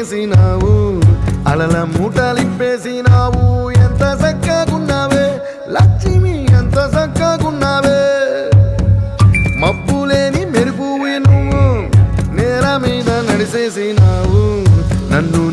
కొట్టేసినావు అలల మూటలిప్పేసినావు ఎంత చక్కగున్నావే లక్ష్మి ఎంత చక్కగున్నావే మబ్బులేని మెరుపు నువ్వు నేల మీద నడిసేసినావు నన్ను